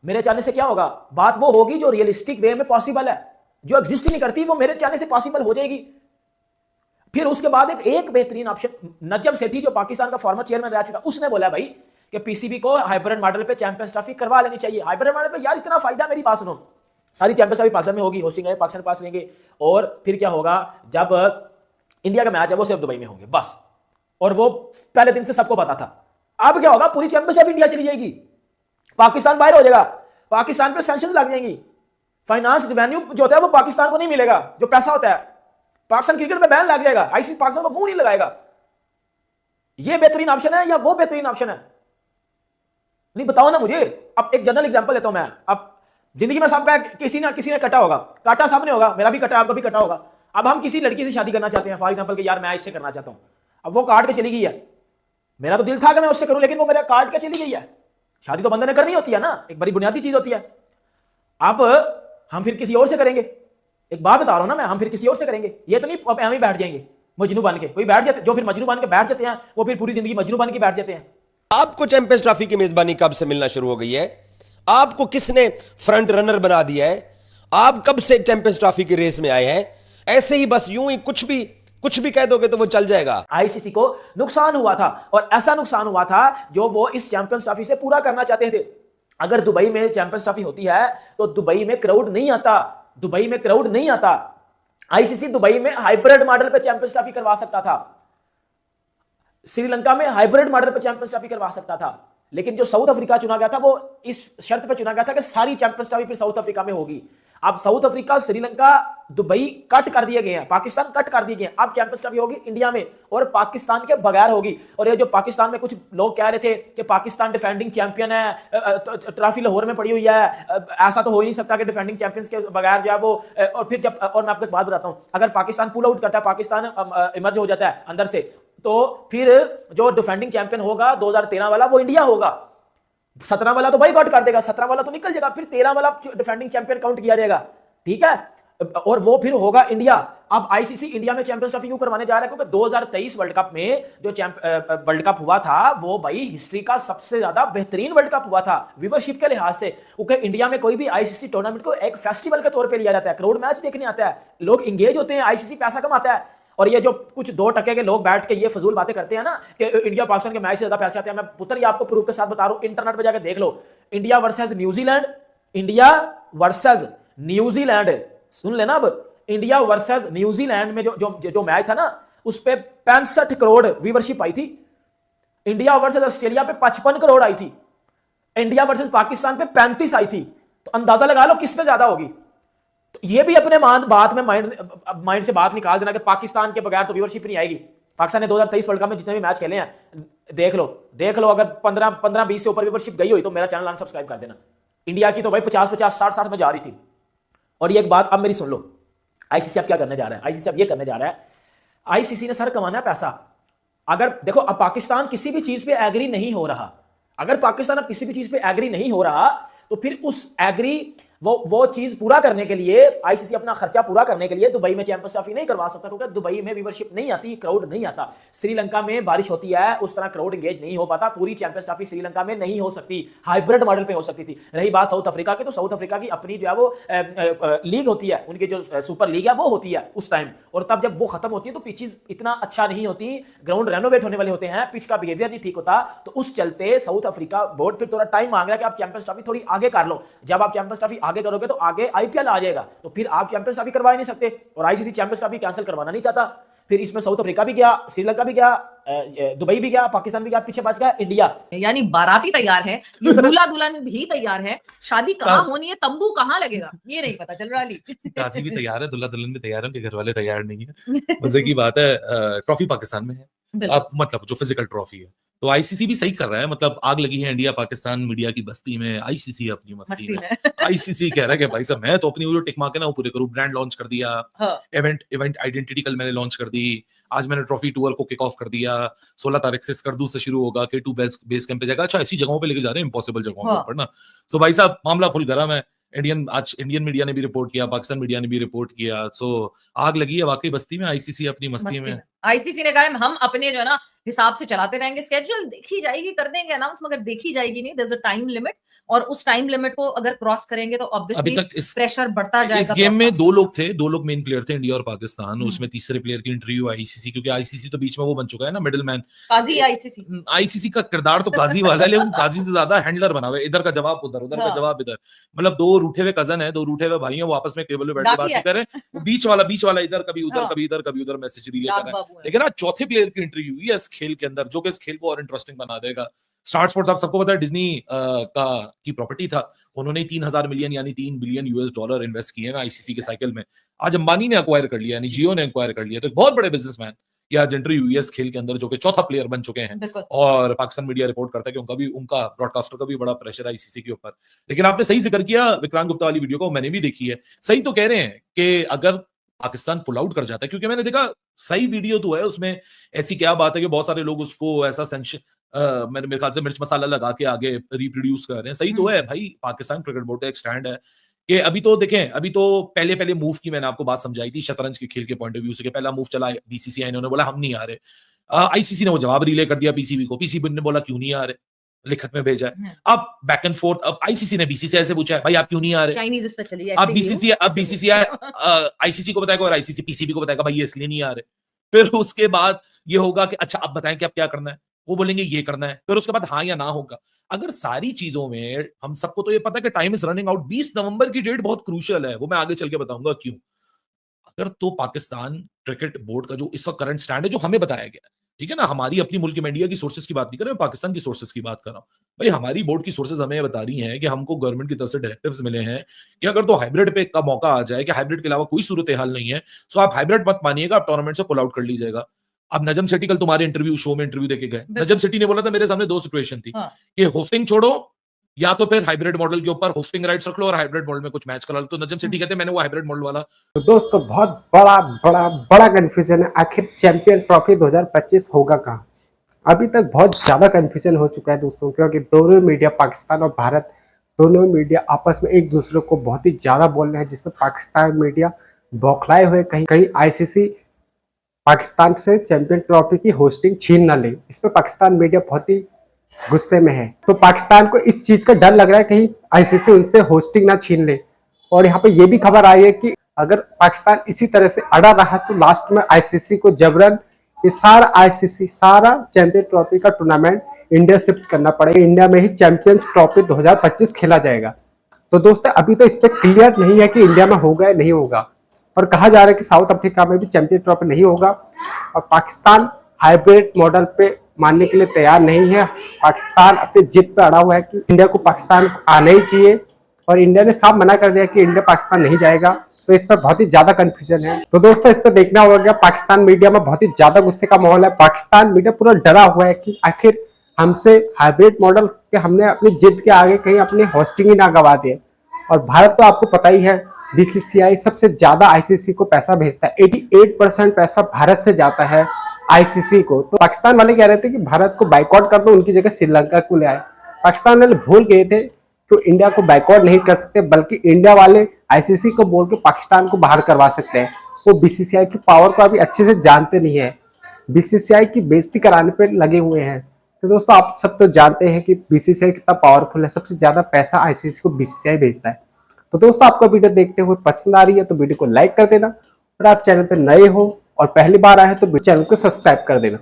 मेरे चाहने से क्या होगा? बात वो होगी जो रियलिस्टिक वे में पॉसिबल है, जो एग्जिस्ट ही नहीं करती वो मेरे चाहने से पॉसिबल हो जाएगी। फिर उसके बाद एक बेहतरीन ऑप्शन, नजम सेठी जो पाकिस्तान का फॉर्मर चेयरमैन रह चुका, उसने बोला भाई कि पीसीबी को हाइब्रिड मॉडल पे चैंपियंस ट्रॉफी करवा लेनी चाहिए। हाइब्रिड मॉडल पे यार इतना फायदा, मेरी बात सुनो, सारी चैंपियंस ट्रॉफी पाकिस्तान में होगी, होस्टिंग पाकिस्तान पास लेंगे, और फिर क्या होगा, जब इंडिया का मैच है वो सिर्फ दुबई में होंगे बस, और वो पहले दिन से सबको पता था। अब क्या होगा, पूरी चैंपियनशिप इंडिया चली जाएगी, पाकिस्तान बाहर हो जाएगा, पाकिस्तान पे सैंक्शन लग जाएंगी, फाइनेंस रेवेन्यू जो होता है वो पाकिस्तान को नहीं मिलेगा, जो पैसा होता है पाकिस्तान क्रिकेट पे बैन लग जाएगा, आईसीसी पाकिस्तान को मुंह नहीं लगाएगा। ये बेहतरीन ऑप्शन है या वो बेहतरीन ऑप्शन है? नहीं बताओ ना मुझे। अब एक जनरल एग्जांपल देता हूं मैं, अब जिंदगी में सबका किसी ना किसी ने कटा होगा, काटा सबने होगा, मेरा भी कटा, आपका भी कटा होगा। अब हम किसी लड़की से शादी करना चाहते हैं, फॉर एग्जांपल कि यार मैं इससे करना चाहता हूं, अब वो काट के चली गई है, मेरा तो दिल था कि मैं उससे करूं, लेकिन वो मेरा काट के चली गई है। शादी तो बंदे ने करनी होती है ना, एक बड़ी बुनियादी चीज होती है। अब हम फिर किसी और से करेंगे, एक बात बता रहा हूं ना मैं, हम फिर किसी और से करेंगे, ये तो नहीं अब हम ही बैठ जाएंगे मजनू बन के। कोई बैठ जाते, जो फिर मजनू बन के बैठ जाते हैं वो फिर पूरी जिंदगी मजनू बन के बैठ जाते हैं। आपको चैंपियंस ट्रॉफी की मेजबानी कब से मिलना शुरू हो गई है? आपको किसने फ्रंट रनर बना दिया है? आप कब से चैंपियंस ट्रॉफी की रेस में आए हैं? ऐसे ही बस यूं ही कुछ भी कह दोगे तो वो चल जाएगा। आईसीसी को नुकसान हुआ था, और ऐसा नुकसान हुआ था जो वो इस चैंपियंस ट्रॉफी से पूरा करना चाहते थे। अगर दुबई में चैंपियंस ट्रॉफी होती है तो दुबई में क्राउड नहीं आता, दुबई में क्राउड नहीं आता। आईसीसी दुबई में हाइब्रिड मॉडल पे चैंपियंस ट्रॉफी करवा सकता था, श्रीलंका में हाइब्रिड मॉडल पे चैंपियंस ट्रॉफी करवा सकता था, लेकिन जो साउथ अफ्रीका चुना गया था वो इस शर्त पे चुना गया था कि सारी चैंपियंस ट्रॉफी फिर साउथ अफ्रीका में होगी। अब south Africa, Sri Lanka, Dubai cut कर दिए गए हैं, पाकिस्तान कट कर दिए गए हैं। अब चैंपियंस ट्रॉफी होगी इंडिया में और पाकिस्तान के बगैर होगी। और ये जो पाकिस्तान में कुछ लोग कह रहे थे कि पाकिस्तान डिफेंडिंग चैंपियन है, ट्रॉफी लाहौर में पड़ी हुई है, ऐसा तो हो ही नहीं सकता कि डिफेंडिंग चैंपियंस के बगैर जो है वो, और फिर जब, और मैं आपको एक बात बताता हूं, अगर पाकिस्तान पुल आउट करता है, पाकिस्तान इमर्ज हो जाता है अंदर से, तो फिर जो डिफेंडिंग चैंपियन होगा 2013 वाला वो इंडिया होगा, 17 वाला तो बाइकआउट कर देगा, 17 वाला तो निकल जाएगा, फिर 13 वाला डिफेंडिंग चैंपियन काउंट किया जाएगा, ठीक है, और वो फिर होगा इंडिया। अब आईसीसी इंडिया में चैंपियंस ट्रॉफी क्यों करवाने जा रहा है? क्योंकि 2023 वर्ल्ड कप में जो वर्ल्ड कप हुआ था वो भाई हिस्ट्री का सबसे ज्यादा बेहतरीन वर्ल्ड कप हुआ था व्यूवरशिप के लिहाज से, क्योंकि इंडिया में कोई भी आईसीसी टूर्नामेंट को एक फेस्टिवल के तौर पर लिया जाता है, क्राउड मैच देखने आता है, लोग इंगेज होते हैं, आईसीसी पैसा कमाता है। और ये जो कुछ 2% के लोग बैठ के ये फजूल बातें करते हैं ना कि इंडिया पाकिस्तान के मैच से ज्यादा पैसे आते हैं, मैं पुत्र ये आपको प्रूफ के साथ बता रहा हूं, इंटरनेट पे जाकर देख लो, India versus New Zealand, India versus New Zealand, सुन लेना, अब इंडिया वर्सेस न्यूजीलैंड में जो मैच था ना, उस पे 65 करोड़ व्यूवरशिप आई थी। इंडिया वर्सेस ऑस्ट्रेलिया पे 55 करोड़ आई थी, इंडिया वर्सेस पाकिस्तान पे 35 आई थी। तो अंदाजा लगा लो किस पे ज्यादा होगी। तो ये भी अपने बात में माइंड से बात निकाल देना कि पाकिस्तान के बगैर तो व्यूवरशिप नहीं आएगी। पाकिस्तान ने 2023 वर्ल्ड कप में जितने भी मैच खेले हैं देख लो, अगर 15-20 से ऊपर व्यूवरशिप गई हुई तो मेरा चैनल अनसब्सक्राइब कर देना। इंडिया की तो भाई 50-50, 60-60 में जा रही थी। और ये एक बात अब मेरी सुन लो, आईसीसी अब क्या करने जा रहा है? आईसीसी अब ये करने जा रहा है, आईसीसी ने सर कमाना है पैसा। अगर देखो अब पाकिस्तान किसी भी चीज पे एग्री नहीं हो रहा, अगर पाकिस्तान अब किसी भी चीज पे एग्री नहीं हो रहा तो फिर उस एग्री वो चीज पूरा करने के लिए, आईसीसी अपना खर्चा पूरा करने के लिए दुबई में चैंपियंस ट्रॉफी नहीं करवा सकता, क्योंकि दुबई में व्यूवरशिप नहीं आती, क्राउड नहीं आता। श्रीलंका में बारिश होती है, उस तरह क्राउड एंगेज नहीं हो पाता, पूरी चैंपियंस ट्रॉफी श्रीलंका में नहीं हो सकती, हाइब्रिड मॉडल पे हो सकती थी। रही बात साउथ अफ्रीका की, तो साउथ अफ्रीका की अपनी जो है वो लीग होती है, उनकी जो सुपर लीग है वो होती है उस टाइम, और तब जब वो खत्म होती है तो पिचेस इतना अच्छा नहीं होती, ग्राउंड रेनोवेट होने वाले होते हैं, पिच का बिहेवियर नहीं ठीक होता, तो उस चलते साउथ अफ्रीका बोर्ड फिर थोड़ा टाइम मांग रहा है कि आप चैंपियंस ट्रॉफी थोड़ी आगे कर लो। जब आप चैंपियंस ट्रॉफी आगे करोगे तो आगे आईपीएल आ जाएगा, तो फिर आप चैंपियंस ट्रॉफी करवा ही नहीं सकते, और आईसीसी चैंपियंस ट्रॉफी कैंसिल करवाना नहीं चाहता। फिर इसमें साउथ अफ्रीका भी गया, श्रीलंका भी गया, दुबई भी गया, पाकिस्तान भी गया, पीछे बच गया इंडिया। यानी बाराती तैयार है, दूल्हा दुल्हन भी तैयार है, शादी कहाँ होनी है, तंबू कहाँ लगेगा ये नहीं पता चल रहा। काजी भी तैयार है, दूल्हा दुल्हन भी तैयार है, उनके घर वाले तैयार नहीं है। मजे की बात है, ट्रॉफी पाकिस्तान में है, अब मतलब जो फिजिकल ट्रॉफी है, तो आईसीसी भी सही कर रहा है। मतलब आग लगी है इंडिया पाकिस्तान मीडिया की बस्ती में, आईसीसी अपनी मस्ती में। आईसीसी कह रहा है कि भाई साहब मैं तो अपनी वो टिक मार के ना पूरे करूं, ब्रांड लॉन्च कर दिया, इवेंट आइडेंटिटी कल मैंने लॉन्च कर दी, आज मैंने ट्रॉफी टूर को किक ऑफ कर दिया, 16 तारीख से स्कर्दू से शुरू होगा, K2 बेस कैंप पे जाएगा। अच्छा ऐसी जगहों पे लेके जा रहे हैं, इम्पॉसिबल जगहों पर ना। सो भाई साहब मामला फुल गर्म है। आज इंडियन मीडिया ने भी रिपोर्ट किया, पाकिस्तान मीडिया ने भी रिपोर्ट किया, सो आग लगी है वाकई बस्ती में। आईसीसी अपनी मस्ती में। आईसीसी ने कहा हम अपने जो है ना हिसाब से चलाते रहेंगे, स्केड्यूल देखी जाएगी, कर देंगे अनाउंस, मगर देखी जाएगी नहीं, there is a time limit. और उस टाइम लिमिट को अगर क्रॉस करेंगे तो अभी ऑब्वियसली तक इस प्रेशर बढ़ता जाएगा। इस गेम में broadcasters दो लोग मेन प्लेयर थे, इंडिया और पाकिस्तान। उसमें तीसरे प्लेयर की इंटरव्यू आईसीसी, क्योंकि आईसीसी तो बीच में वो बन चुका है ना, मिडिल मैन। काजी आईसीसी। आईसीसी का किरदार तो काजी वाला है, लेकिन काजी से ज्यादा हैंडलर बना हुआ है। इधर का जवाब उधर, उधर का जवाब इधर। मतलब दो रूठे हुए कजन है, दो रूठे हुए भाई हैं, वो आपस में टेबल पे बैठ के बात कर रहे हैं। वो बीच वाला इधर, कभी उधर, कभी इधर, कभी उधर मैसेज रिले कर रहा है। लेकिन आज चौथे प्लेयर की इंटरव्यू हुई है इस खेल के अंदर, जो कि इस खेल को और इंटरेस्टिंग बना देगा। स्टार स्पोर्ट्स आप सबको पता है डिज्नी की प्रॉपर्टी था। उन्होंने 3,000 मिलियन यानी $3 बिलियन US इन्वेस्ट किए हैं आईसीसी के साइकिल में। आज अंबानी ने एक्वायर कर लिया, यानी जियो ने एक्वायर कर लिया। तो एक बहुत बड़े बिजनेसमैन की आज एंट्री हुई है इस खेल के अंदर, जो कि चौथा प्लेयर बन चुके हैं। और पाकिस्तान मीडिया रिपोर्ट करता है कि उनका ब्रॉडकास्टर का भी बड़ा प्रेशर है आईसीसी के ऊपर। लेकिन आपने सही जिक्र किया विक्रांत गुप्ता वाली वीडियो को, मैंने भी देखी है। सही तो कह रहे हैं कि अगर पाकिस्तान पुल आउट कर जाता है, क्योंकि मैंने देखा सही वीडियो तो है, उसमें ऐसी क्या बात है कि बहुत सारे लोग उसको ऐसा मेरे ख्याल से मिर्च मसाला लगा के आगे रिप्रोड्यूस कर रहे हैं। सही तो है भाई, पाकिस्तान क्रिकेट बोर्ड का एक स्टैंड है कि अभी तो देखें, अभी तो पहले मूव की मैंने आपको बात समझाई थी शतरंज के खेल के पॉइंट ऑफ व्यू से, कि पहला मूव चला बीसीसीआई ने, उन्होंने बोला हम नहीं आ रहे। आईसीसी ने वो जवाब रिले कर दिया पीसीबी को, पीसीबी ने बोला क्यों नहीं आ रहे, लिखत में भेजा है। अब बैक एंड फोर्थ, अब आईसीसी ने बीसीसीआई से पूछा है भाई आप क्यों नहीं आ रहे, चाइनीज पे चली है। अब बीसीसीआई आईसीसी को बताएगा और आईसीसी पीसीबी को बताएगा भाई ये इसलिए नहीं आ रहे। फिर उसके बाद ये होगा कि अच्छा अब बताएं कि अब क्या करना है, वो बोलेंगे ये करना है। फिर उसके बाद हाँ या ना होगा। अगर सारी चीजों में हम सबको तो ये पता है कि टाइम इज रनिंग आउट, 20 नवंबर की डेट बहुत क्रूशियल है, वो मैं आगे चल के बताऊंगा क्यों। अगर तो पाकिस्तान क्रिकेट बोर्ड का जो इस वक्त करंट स्टैंड है, जो हमें बताया गया है, ठीक है ना, हमारी अपनी मुल्क मीडिया की सोर्सेज की बात नहीं कर रहे, पाकिस्तान की सोर्सेज की बात कर रहा हूं। भाई हमारी बोर्ड की सोर्सेज हमें बता रही हैं कि हमको गवर्नमेंट की तरफ से डायरेक्टिव्स मिले हैं कि अगर तो हाइब्रिड पे का मौका आ जाए कि हाइब्रिड के अलावा कोई सूरत हाल नहीं है, सो आप हाइब्रिड मत मानिएगा, आप टूर्नामेंट से पुल आउट कर लीजिएगा। अब नजम सेठी कल तुम्हारे इंटरव्यू शो में इंटरव्यू देके गए, नजम सेठी ने बोला था मेरे सामने दो सिचुएशन थी कि होस्टिंग छोड़ो या तो फिर हाइब्रिड मॉडल के ऊपर होस्टिंग राइट्स रख लो और हाइब्रिड मॉडल में कुछ मैच करा लो। तो नजम सेठी कहते हैं मैंने वो हाइब्रिड मॉडल वाला। तो दोस्तों बहुत बड़ा कंफ्यूजन है, आखिर चैंपियन ट्रॉफी 2025 होगा कहाँ। अभी तक बहुत ज्यादा कंफ्यूजन हो चुका है दोस्तों, क्योंकि दोनों मीडिया, पाकिस्तान और भारत दोनों मीडिया आपस में एक दूसरे को बहुत ही ज्यादा बोल रहे हैं, जिसमें पाकिस्तान मीडिया बौखलाए हुए कहीं आईसीसी पाकिस्तान से चैंपियन ट्रॉफी की होस्टिंग छीन ना ले। इस पर पाकिस्तान मीडिया बहुत ही गुस्से में है। तो पाकिस्तान को इस चीज का डर लग रहा है कहीं आईसीसी उनसे होस्टिंग ना छीन ले। और यहाँ पे ये भी खबर आई है कि अगर पाकिस्तान इसी तरह से अड़ा रहा तो लास्ट में आईसीसी को जबरन ये सारा चैंपियन ट्रॉफी का टूर्नामेंट इंडिया शिफ्ट करना पड़ेगा। इंडिया में ही चैंपियंस ट्रॉफी 2025 खेला जाएगा। तो दोस्तों अभी तो इस पर क्लियर नहीं है कि इंडिया में होगा या नहीं होगा, और कहा जा रहा है कि साउथ अफ्रीका में भी चैंपियन ट्रॉफी नहीं होगा। और पाकिस्तान हाइब्रिड मॉडल पे मानने के लिए तैयार नहीं है। पाकिस्तान अपनी जिद पे अड़ा हुआ है कि इंडिया को पाकिस्तान को आना ही चाहिए, और इंडिया ने साफ मना कर दिया कि इंडिया पाकिस्तान नहीं जाएगा। तो इस पर बहुत ही ज्यादा कंफ्यूजन है। तो दोस्तों इस पर देखना होगा, पाकिस्तान मीडिया में बहुत ही ज्यादा गुस्से का माहौल है। पाकिस्तान मीडिया पूरा डरा हुआ है कि आखिर हमसे हाइब्रिड मॉडल के हमने अपनी जिद के आगे कहीं अपनी होस्टिंग ही ना गवा दिए। और भारत तो आपको पता ही है, बीसीसीआई सबसे ज्यादा आईसीसी को पैसा भेजता है, 88% पैसा भारत से जाता है आईसीसी को। तो पाकिस्तान वाले कह रहे थे कि भारत को बाइकआउट कर दो, उनकी जगह श्रीलंका को ले आए। पाकिस्तान वाले भूल गए थे कि इंडिया को बाइकआउट नहीं कर सकते, बल्कि इंडिया वाले आईसीसी को बोल के पाकिस्तान को बाहर करवा सकते हैं। वो बीसीसीआई की पावर को अभी अच्छे से जानते नहीं है, बीसीसीआई की बेइज्जती कराने पे लगे हुए हैं। तो दोस्तों आप सब तो जानते हैं कि बीसीसीआई कितना पावरफुल है, सबसे ज्यादा पैसा आईसीसी को बीसीसीआई भेजता है। तो दोस्तों आपको वीडियो देखते हुए पसंद आ रही है तो वीडियो को लाइक कर देना, और आप चैनल पर नए हो और पहली बार आए तो चैनल को सब्सक्राइब कर देना।